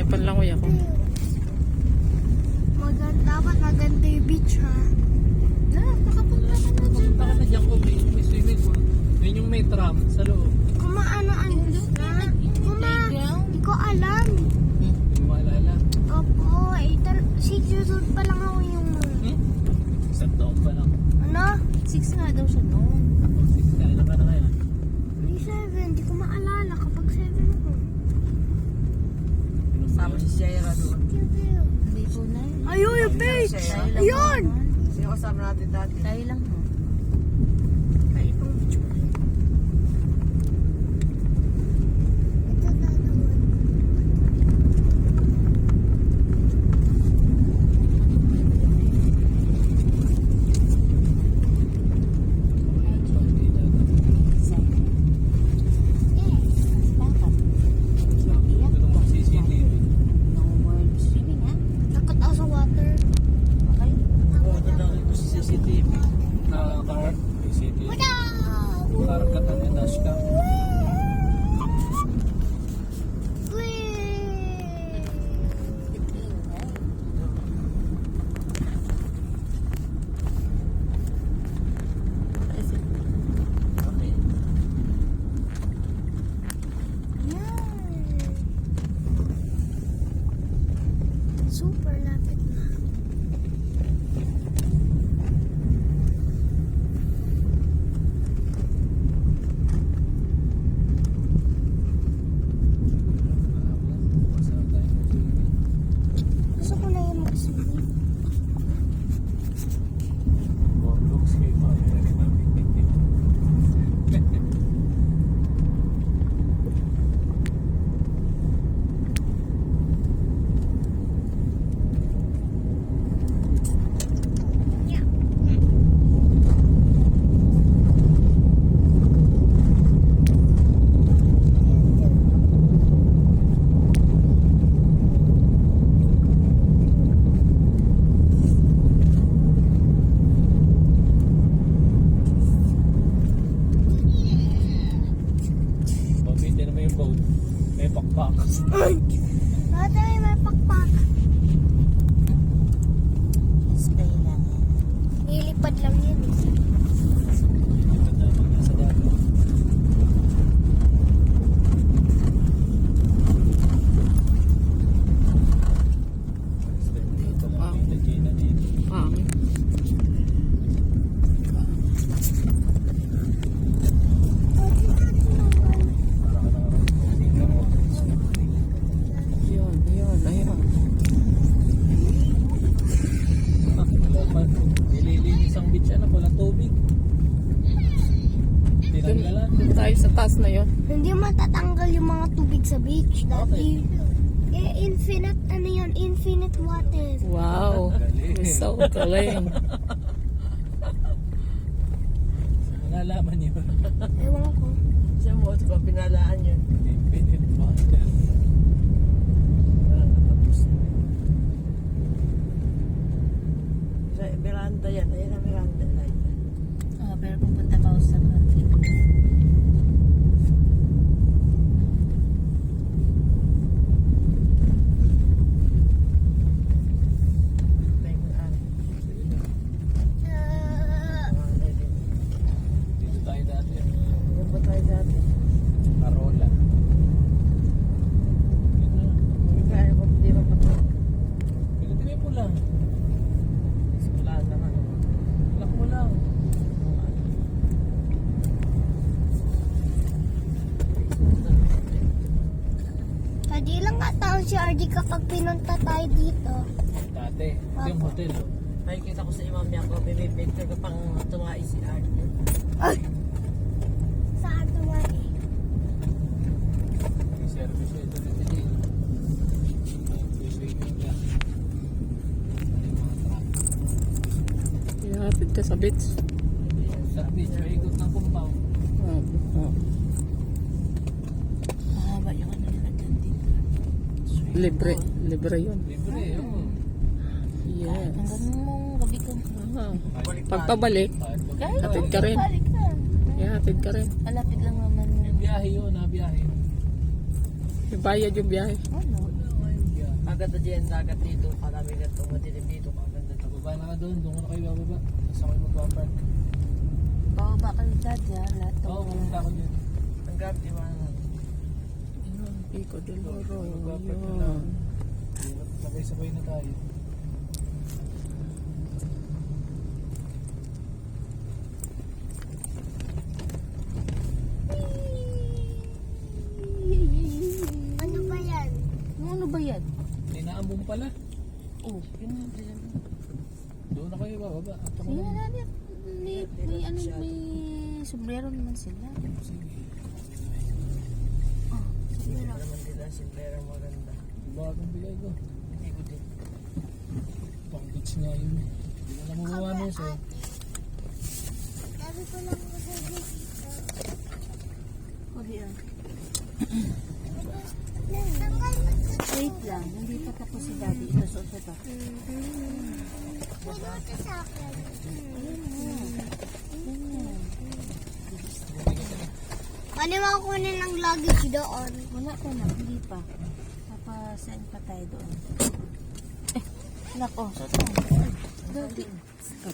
panlangoy ako. Dapat maganda yung beach, ha? Nakapunta ka na dyan kung may swimming pool. Yun yung may tram sa loob. Hindi ko alam. Hindi mo maalala. Opo, 6 years old pa lang ako yung... Isang taon pa lang. Ano? 6 nga daw siya noon. Kailan ka na ngayon? May 7. Hindi ko maalala kapag 7 ako. Sama si Sierra doon. Hindi po na yun. Ayun, yung beach! Tayo lang Ayun! naman. Sino kasama natin dati? Tayo lang ho. Ay, itong beach ko. Ito na naman. Ito ng CCTV. No more swimming ha? Takot ako sa water. Okay. Oo, doon lang ito sa CCTV. Car. CCTV. Wow! Car ka tayo. Dashcam. Super lapit na. Gusto ko na yung mag-swimming. Pabitin naman yung boat. May pakpak. Ate, may pakpak. Stay lang. Nilipad lang yun. Sa dami. Dito lang. Dito dito. Pangit. Yun, yun, ayun. Nililinis ang beach na walang tubig. Tinanggalan. Doon tayo sa taas na yun. Hindi matatanggal yung mga tubig sa beach. Dati, infinite, ano yun, infinite water. Wow. Galing. So galing. Nalaman yun. Ewan ko. Siya mo, ito pa pinalaan yun. Infinite water. Parang natapos na. Sa Miranda yan. Ayun ang Miranda. Oh, pero pupunta pa ako sa country. May mga Dito tayo dati. Yan ba tayo dati? Parola. Hindi kaya ko, hindi ba pa ito? Pilitin mo lang. Wala naman. Lock mo lang. Hindi lang nga taon si RD kapag pinunta tayo dito. Dati. Ito yung hotel. Oh. Nakikita ko sa imamya ko, may picture ka pang tumae si Art. Ay! Saan tumae? May service ito na din. Swimming lang. May mga truck. Ihatid ka sa beach. Sa beach, may ikot ng compound. Mahaba yung ano nila dyan din. Libre. Libre yun. Libre, oh. Yes. Hanggang mong gabi ka. Pagpabalik, Kahit hatid ka rin. balik ka. Ihatid ka rin. Malapit lang naman Yung yun. biyahe yun, ha, biyahe. Ibayad yung biyahe. Ano? Yung biyahe. Maganda dyan, dagat dito. Karami ganito, madilim dito. Maganda dito. Baba na ka doon na kayo bababa. Tapos ako magpapark. Bababa kayo dad yan. Lahat to. Oo, pumunta ako dyan. Ang gap, iwanan. Ayun, Pico del Oro. Magpapark na Yun. lang. Sabay-sabay na tayo. Ano ba yan? Ano ba yan? May naambong pala. Oh, yun yung bilang. Doon na kayo bababa. At ako Sige naman. na yan. May sombrero naman sila. Sige. Hindi naman nila si Pera maganda. Bagong bigay ko. Hindi ko din. Pang beach nga yun. Hindi na mabawa na yun sa'yo. Sabi ko lang kasi dito. O diyan. Tanggal mo ito. Wait lang. Hindi pa tapos si daddy. Ito suot ito. Pwede mo ito sa akin. Ganyan. Ano mo kunin ng luggage doon? Wala pa na. Hindi pa. Papasend pa tayo doon. Nako. Suot mo. Daddy.